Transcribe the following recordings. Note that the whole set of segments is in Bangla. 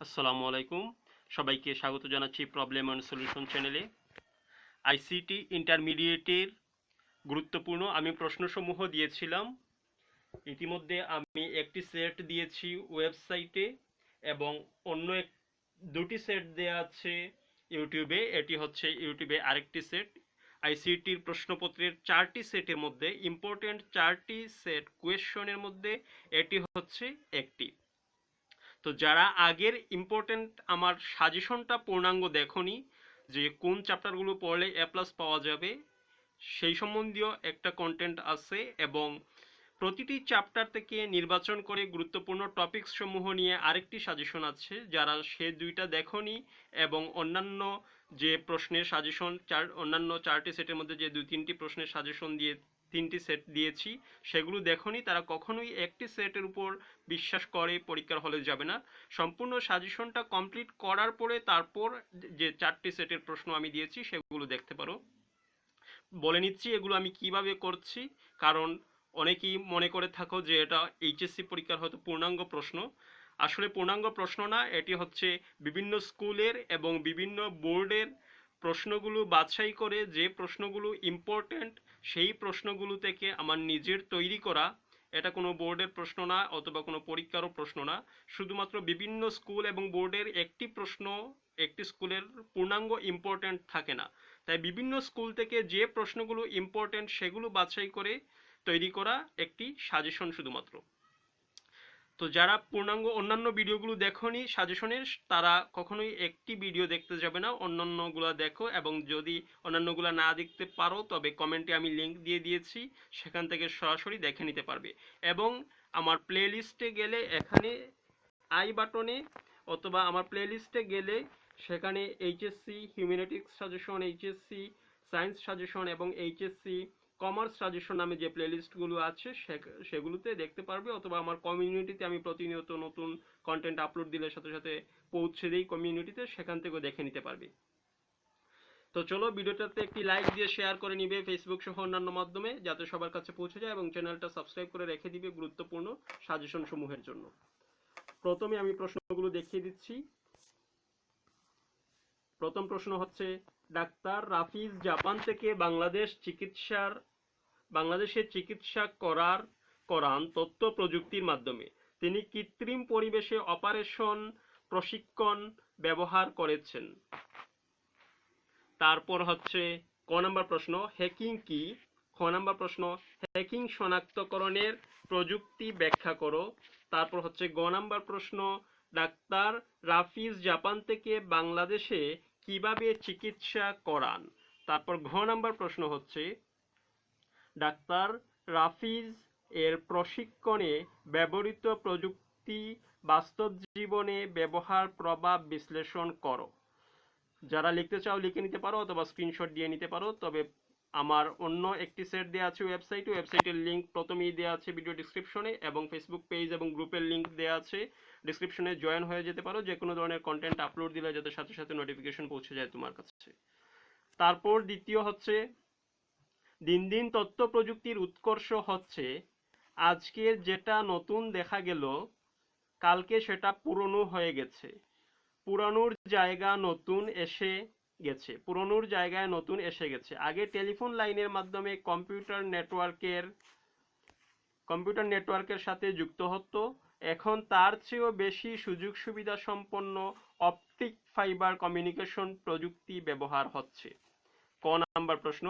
আসসালামু আলাইকুম। সবাইকে স্বাগত জানাচ্ছি প্রবলেম অ্যান্ড সলিউশন চ্যানেলে। আইসিটি ইন্টারমিডিয়েটের গুরুত্বপূর্ণ আমি প্রশ্নসমূহ দিয়েছিলাম। ইতিমধ্যে আমি একটি সেট দিয়েছি ওয়েবসাইটে এবং অন্য দুটি সেট দেওয়া আছে ইউটিউবে। এটি হচ্ছে ইউটিউবে আরেকটি সেট। আইসিটির প্রশ্নপত্রের 4টি সেটের মধ্যে ইম্পর্টেন্ট 4টি সেট কোয়েশ্চনের মধ্যে এটি হচ্ছে একটি। তো যারা আগের ইম্পর্টেন্ট আমার সাজেশনটা পূর্ণাঙ্গ দেখনি, যে কোন চ্যাপ্টারগুলো পড়লে এ প্লাস পাওয়া যাবে, সেই সম্বন্ধীয় একটা কন্টেন্ট আছে এবং প্রতিটি চ্যাপ্টার থেকে নির্বাচন করে গুরুত্বপূর্ণ টপিকস সমূহ নিয়ে আরেকটি সাজেশন আছে। যারা সে দুইটা দেখনি এবং অন্যান্য যে প্রশ্নের সাজেশন অন্যান্য 4টি সেটের মধ্যে যে 2-3টি প্রশ্নের সাজেশন দিয়ে 3টি সেট দিয়েছি সেগুলো দেখনি, তারা কখনোই একটি সেটের উপর বিশ্বাস করে পরীক্ষার হলে যাবে না। সম্পূর্ণ সাজেশনটা কমপ্লিট করার পরে তারপর যে 4টি সেটের প্রশ্ন আমি দিয়েছি সেগুলো দেখতে পারো। বলে নিচ্ছি এগুলো আমি কিভাবে করছি, কারণ অনেকেই মনে করে থাকো যে এটা এইচএসসি পরীক্ষার হয়তো পূর্ণাঙ্গ প্রশ্ন। আসলে পূর্ণাঙ্গ প্রশ্ন না, এটি হচ্ছে বিভিন্ন স্কুলের এবং বিভিন্ন বোর্ডের প্রশ্নগুলো বাছাই করে যে প্রশ্নগুলো ইম্পর্টেন্ট সেই প্রশ্নগুলো থেকে আমার নিজের তৈরি করা। এটা কোনো বোর্ডের প্রশ্ন না অথবা কোনো পরীক্ষারও প্রশ্ন না, শুধুমাত্র বিভিন্ন স্কুল এবং বোর্ডের একটি প্রশ্ন একটি স্কুলের পূর্ণাঙ্গ ইম্পর্টেন্ট থাকে না। তাই বিভিন্ন স্কুল থেকে যে প্রশ্নগুলো ইম্পর্টেন্ট সেগুলো বাছাই করে তৈরি করা একটি সাজেশন শুধুমাত্র। তো যারা পূর্ণাঙ্গ অন্যান্য ভিডিওগুলো দেখোনি সাজেশনের, তারা কখনোই একটি ভিডিও দেখতে যাবে না, অন্যান্যগুলো দেখো এবং যদি অন্যান্যগুলো না দেখতে পারো তবে কমেন্টে আমি লিংক দিয়ে দিয়েছি, সেখান থেকে সরাসরি দেখে নিতে পারবে। এবং আমার প্লে লিস্টে গেলে এখানে আই বাটনে অথবা আমার প্লে লিস্টে গেলে সেখানে HSC humanities suggestion, HSC science suggestion এবং এইচএসসি কমার্স সাজেশন নামে যে প্লেলিস্টগুলো আছে সেগুলোতে দেখতে পারবে, অথবা আমার কমিউনিটিতে আমি প্রতিনিয়ত নতুন কন্টেন্ট আপলোড দিলে সাথে সাথে পৌঁছে দিই কমিউনিটিতে, সেখান থেকেও দেখে নিতে পারবে। তো চলো ভিডিওটাতে একটি লাইক দিয়ে শেয়ার করে নিবে ফেসবুক সহ অন্যান্য মাধ্যমে, যাতে সবার কাছে পৌঁছে যায়, এবং চ্যানেলটা সাবস্ক্রাইব করে রেখে দিবে গুরুত্বপূর্ণ সাজেশন সমূহের জন্য। প্রথমে আমি প্রশ্নগুলো দেখিয়ে দিচ্ছি। প্রথম প্রশ্ন হচ্ছে, ডাক্তার রাফিজ জাপান থেকে বাংলাদেশে চিকিৎসা করান তথ্য প্রযুক্তির মাধ্যমে। তিনি কৃত্রিম পরিবেশে অপারেশন প্রশিক্ষণ ব্যবহার করেছেন। তারপর হচ্ছে ক নম্বর প্রশ্ন, হ্যাকিং কি? খ নম্বর প্রশ্ন, হ্যাকিং শনাক্তকরণের প্রযুক্তি ব্যাখ্যা করো। তারপর হচ্ছে গ নম্বর প্রশ্ন, ডাক্তার রাফিজ জাপান থেকে বাংলাদেশে কিভাবে চিকিৎসা করান। তারপর ঘ নম্বর প্রশ্ন হচ্ছে, ডাক্তার রাফিজ এর প্রশিক্ষণে ব্যবহৃত প্রযুক্তি বাস্তব জীবনে ব্যবহার প্রভাব বিশ্লেষণ করো। যারা লিখতে চাও লিখে নিতে পারো অথবা স্ক্রিনশট দিয়ে নিতে পারো। তবে আমার অন্য একটি সেট দেওয়া আছে ওয়েবসাইটের লিঙ্ক প্রথমেই দেওয়া আছে ভিডিও ডিসক্রিপশনে, এবং ফেসবুক পেজ এবং গ্রুপের লিঙ্ক দেওয়া আছে ডিসক্রিপশনে, জয়েন হয়ে যেতে পারো। যে কোনো ধরনের কন্টেন্ট আপলোড দিলে যাতে সাথে সাথে নোটিফিকেশন পৌঁছে যায় তোমার কাছে। তারপর দ্বিতীয় হচ্ছে, দিন দিন তথ্য প্রযুক্তির উৎকর্ষ হচ্ছে, আজকের যেটা নতুন দেখা গেল কালকে সেটা পুরনো হয়ে গেছে, পুরানোর জায়গায় নতুন এসে গেছে। আগে টেলিফোন লাইনের মাধ্যমে কম্পিউটার নেটওয়ার্কের সাথে যুক্ত হতো, এখন তার চেয়েও বেশি সুযোগ সুবিধা সম্পন্ন অপটিক ফাইবার কমিউনিকেশন প্রযুক্তি ব্যবহার হচ্ছে। ক নাম্বার প্রশ্ন,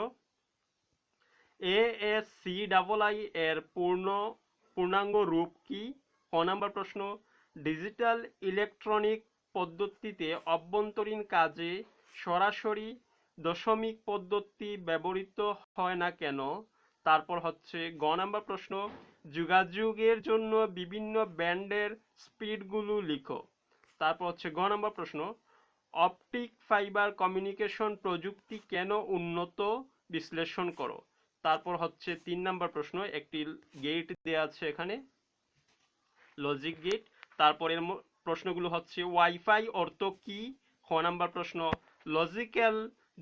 ASCII এর পূর্ণাঙ্গ রূপ কি? ক নাম্বার প্রশ্ন, ডিজিটাল ইলেকট্রনিক পদ্ধতিতে অভ্যন্তরীণ কাজে সরাসরি দশমিক পদ্ধতি ব্যবহৃত হয় না কেন? তারপর হচ্ছে গ নাম্বার প্রশ্ন, যোগাযোগের জন্য বিভিন্ন ব্যান্ডের স্পিডগুলো লিখো। তারপর হচ্ছে গ নাম্বার প্রশ্ন, অপটিক ফাইবার কমিউনিকেশন প্রযুক্তি কেন উন্নত বিশ্লেষণ করো। তারপর হচ্ছে 3 নাম্বার প্রশ্ন, একটি গেট দেওয়া আছে এখানে, লজিক গেট। তারপরের প্রশ্নগুলো হচ্ছে, ওয়াইফাই অর্থ কি? খ নাম্বার প্রশ্ন, লজিক্যাল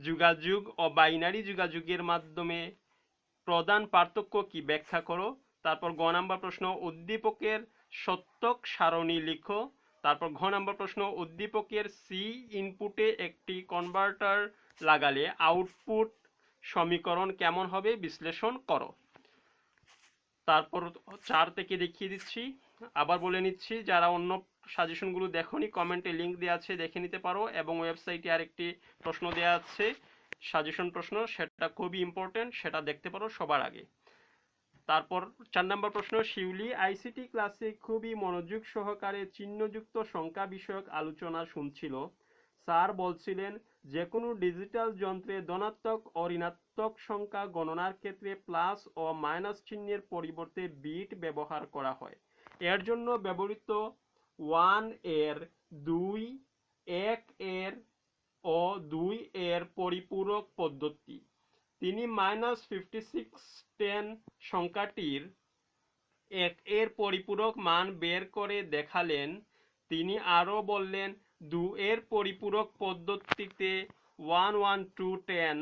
যোগাযোগ ও বাইনারি যোগাযোগের মাধ্যমে প্রধান পার্থক্য কি ব্যাখ্যা করো। তারপর গ নাম্বার প্রশ্ন, উদ্দীপকের সত্যক সারণী লিখো। তারপর ঘ নম্বর প্রশ্ন, উদ্দীপকের সি ইনপুটে একটি কনভার্টার লাগালে আউটপুট সমীকরণ কেমন হবে বিশ্লেষণ করো। তারপর 4 থেকে দেখিয়ে দিচ্ছি, আবার বলে নিচ্ছি, যারা অন্য সাজেশনগুলো দেখোনি কমেন্টে লিংক দেওয়া আছে, দেখে নিতে পারো, এবং ওয়েবসাইটে আরেকটি প্রশ্ন দেওয়া আছে সাজেশন প্রশ্ন, সেটা খুবই ইম্পর্টেন্ট, সেটা দেখতে পারো সবার আগে। তারপর 4 নম্বর প্রশ্ন, শিউলি আইসিটি ক্লাসে খুবই মনোযোগ সহকারে চিহ্নযুক্ত সংখ্যা বিষয়ক আলোচনা শুনছিল। স্যার বলছিলেন যে কোনো ডিজিটাল যন্ত্রে ধনাত্মক ও ঋণাত্মক সংখ্যা গণনার ক্ষেত্রে প্লাস ও মাইনাস চিহ্নের পরিবর্তে বিট ব্যবহার করা হয়। এর জন্য ব্যবহৃত 1 এর 2 1 এর ও 2 এর পরিপূরক পদ্ধতি। তিনি -5610 সংখ্যাটির 1 এর পরিপূরক মান বের করে দেখালেন। তিনি আরও বললেন 2 এর পরিপূরক পদ্ধতিতে 11210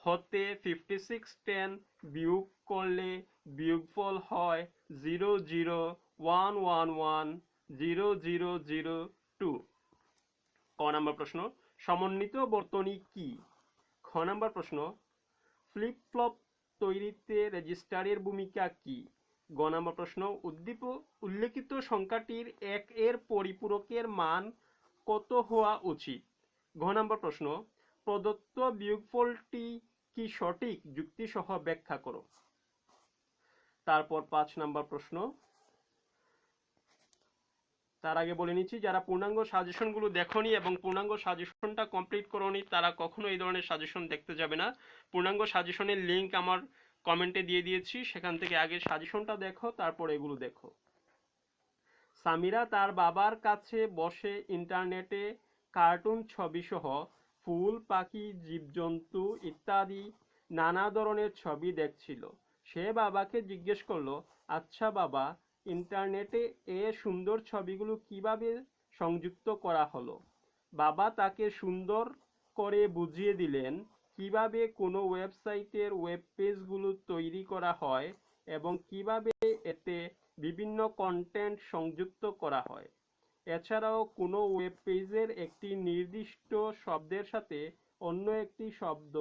হতে 5610 বিয়োগ করলে বিয়োগফল হয় 001110002। ক নম্বর প্রশ্ন, সমন্বিত বর্তনী কি? খ নম্বর প্রশ্ন, ফ্লিপ ফ্লপ তৈরিতে রেজিস্টারের ভূমিকা কি? গ নম্বর প্রশ্ন, উল্লেখিত সংখ্যাটির 1 এর পরিপূরকের মান কত হওয়া উচিত? ঘ নম্বর প্রশ্ন, প্রদত্ত বিয়োগফলটি কি সঠিক? যুক্তিসহ ব্যাখ্যা করো। তারপর 5 নম্বর প্রশ্ন, তার আগে বলে নিচ্ছি, যারা পূর্ণাঙ্গ সাজেশনগুলো দেখোনি এবং পূর্ণাঙ্গ সাজেশনটা কমপ্লিট করোনি তারা কখনো এই ধরনের সাজেশন দেখতে যাবে না। পূর্ণাঙ্গ সাজেশনের লিঙ্ক আমার কমেন্টে দিয়ে দিয়েছি, সেখান থেকে আগে সাজেশনটা দেখো, তারপর এগুলো দেখো। সামিরা তার বাবার কাছে বসে ইন্টারনেটে কার্টুন ছবিসহ ফুল, পাখি, জীবজন্তু ইত্যাদি নানা ধরনের ছবি দেখছিল। সে বাবাকে জিজ্ঞেস করলো, আচ্ছা বাবা, ইন্টারনেটে এ সুন্দর ছবিগুলো কিভাবে সংযুক্ত করা হলো? বাবা তাকে সুন্দর করে বুঝিয়ে দিলেন কিভাবে কোনো ওয়েবসাইটের ওয়েব পেজগুলো তৈরি করা হয় এবং কিভাবে এতে বিভিন্ন কন্টেন্ট সংযুক্ত করা হয়। এছাড়াও কোনো ওয়েব পেজের একটি নির্দিষ্ট শব্দের সাথে অন্য একটি শব্দ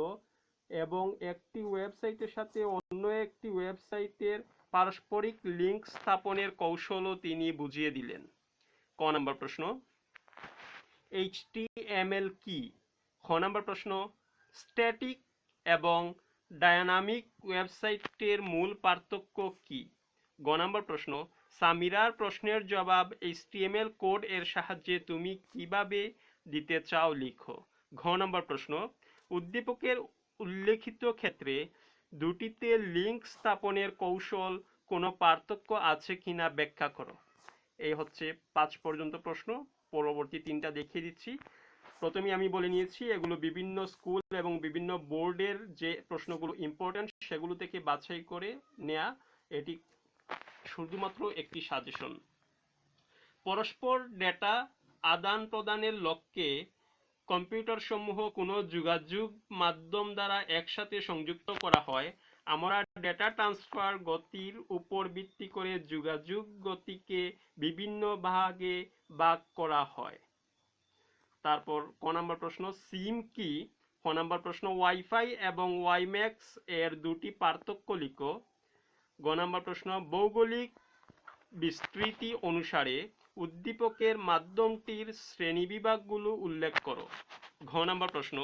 এবং একটি ওয়েবসাইটের সাথে অন্য একটি ওয়েবসাইটের পারস্পরিক লিঙ্ক স্থাপনের কৌশলও তিনি বুঝিয়ে দিলেন। ক নম্বর প্রশ্ন, HTML কি? খ নম্বর প্রশ্ন, স্ট্যাটিক এবং ডায়নামিক ওয়েবসাইটের মূল পার্থক্য কি? গ নম্বর প্রশ্ন, সামিরার প্রশ্নের জবাব HTML কোড এর সাহায্যে তুমি কিভাবে দিতে চাও লিখো। ঘ নম্বর প্রশ্ন, উদ্দীপকের উল্লেখিত ক্ষেত্রে দুটিতে লিঙ্ক স্থাপনের কৌশল কোনো পার্থক্য আছে কিনা ব্যাখ্যা করো। এই হচ্ছে 5 পর্যন্ত প্রশ্ন, পরবর্তী 3টা দেখিয়ে দিচ্ছি। প্রথমে আমি বলে নিয়েছি এগুলো বিভিন্ন স্কুল এবং বিভিন্ন বোর্ডের যে প্রশ্নগুলো ইম্পর্টেন্ট সেগুলো থেকে বাছাই করে নেয়া, এটি শুধুমাত্র একটি সাজেশন। পরস্পর ডেটা আদান প্রদানের লক্ষ্যে কম্পিউটার সমূহ কোনো যোগাযোগ মাধ্যম দ্বারা একসাথে সংযুক্ত করা হয়। আমরা ডেটা ট্রান্সফার গতির উপর ভিত্তি করে যোগাযোগ গতিকে বিভিন্ন ভাগে ভাগ করা হয়। তারপর ক নম্বর প্রশ্ন, সিম কি? খ নম্বর প্রশ্ন, ওয়াইফাই এবং ওয়াইম্যাক্স এর দুটি পার্থক্য লিখো। গ নম্বর প্রশ্ন, ভৌগোলিক বিস্তৃতি অনুসারে উদ্দীপকের মাধ্যমটির শ্রেণীবিভাগগুলো উল্লেখ করো। ঘ নম্বর প্রশ্ন,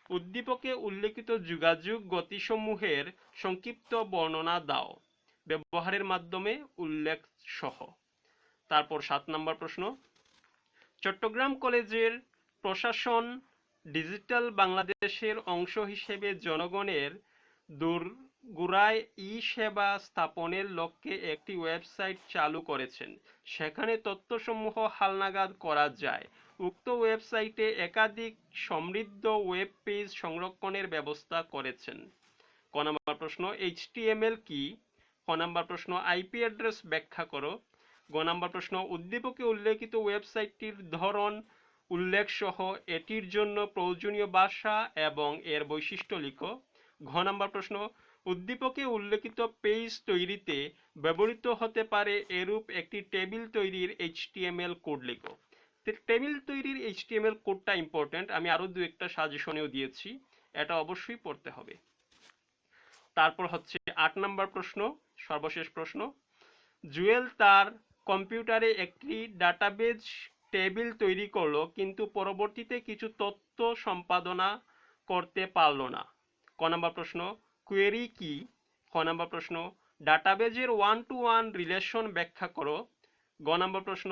উদ্দীপকে উল্লেখিত যোগাযোগ গতিসমূহের সংক্ষিপ্ত বর্ণনা দাও ব্যবহারের মাধ্যমে উল্লেখ সহ। তারপর 7 নম্বর প্রশ্ন, চট্টগ্রাম কলেজের প্রশাসন ডিজিটাল বাংলাদেশের অংশ হিসেবে জনগণের দোরগোড়ায় ই-সেবা স্থাপনের লক্ষ্যে একটি ওয়েবসাইট চালু করেছেন। সেখানে তথ্যসমূহ হালনাগাদ করা যায়। উক্ত ওয়েবসাইটে একাধিক সমৃদ্ধ ওয়েব পেজ সংরক্ষণের ব্যবস্থা করেছেন। ক নম্বর প্রশ্ন, HTML কি? খ নম্বর প্রশ্ন, আইপি অ্যাড্রেস ব্যাখ্যা করো। গ নম্বর প্রশ্ন, উদ্দীপকে উল্লেখিত ওয়েবসাইটটির ধরন উল্লেখ সহ এটির জন্য প্রয়োজনীয় ভাষা এবং এর বৈশিষ্ট্য লিখো। ঘ নম্বর প্রশ্ন, উদ্দীপকে উল্লেখিত পেজ তৈরিতে ব্যবহৃত হতে পারে এরূপ একটি টেবিল তৈরির HTML কোড লিখো। টেবিল তৈরির HTML কোডটা ইম্পর্টেন্ট, আমি আরও দু একটা সাজেশনেও দিয়েছি, এটা অবশ্যই পড়তে হবে। তারপর হচ্ছে 8 নম্বর প্রশ্ন, সর্বশেষ প্রশ্ন। জুয়েল তার কম্পিউটারে একটি ডাটাবেজ টেবিল তৈরি করলো, কিন্তু পরবর্তীতে কিছু তথ্য সম্পাদনা করতে পারলো না। ক নম্বর প্রশ্ন, কোয়েরি কি? খ নম্বর প্রশ্ন, ডাটাবেজের ওয়ান টু ওয়ান রিলেশন ব্যাখ্যা করো। গ নম্বর প্রশ্ন,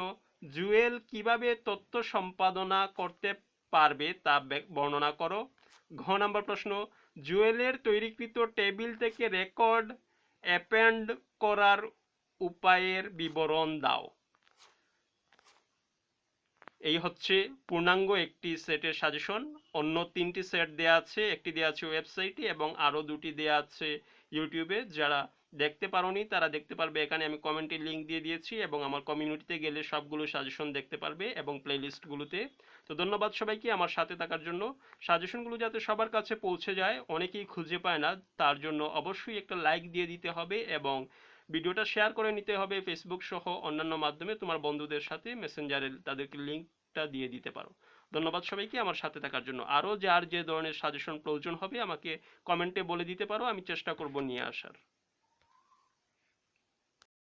জুয়েল কিভাবে তথ্য সম্পাদনা করতে পারবে তা বর্ণনা করো। ঘ নম্বর প্রশ্ন, জুয়েলের তৈরিকৃত টেবিল থেকে রেকর্ড অ্যাপেন্ড করার উপায়ের বিবরণ দাও। এই হচ্ছে পূর্ণাঙ্গ একটি সেটের সাজেশন। অন্য 3টি সেট দেয়া আছে, একটি দেয়া আছে ওয়েবসাইটে এবং আরও 2টি দেয়া আছে ইউটিউবে। যারা দেখতে পারোনি তারা দেখতে পারবে, এখানে আমি কমেন্টে লিঙ্ক দিয়ে দিয়েছি, এবং আমার কমিউনিটিতে গেলে সবগুলো সাজেশন দেখতে পারবে এবং প্লেলিস্টগুলোতে। তো ধন্যবাদ সবাইকে আমার সাথে থাকার জন্য। সাজেশনগুলো যাতে সবার কাছে পৌঁছে যায়, অনেকেই খুঁজে পায় না, তার জন্য অবশ্যই একটা লাইক দিয়ে দিতে হবে এবং ভিডিওটা শেয়ার করে নিতে হবে ফেসবুক সহ অন্যান্য মাধ্যমে, তোমার বন্ধুদের সাথে মেসেঞ্জারে তাদেরকে লিঙ্কটা দিয়ে দিতে পারো। ধন্যবাদ সবাইকে আমার সাথে থাকার জন্য। আরও যার যে ধরনের সাজেশন প্রয়োজন হবে আমাকে কমেন্টে বলে দিতে পারো, আমি চেষ্টা করব নিয়ে আসার।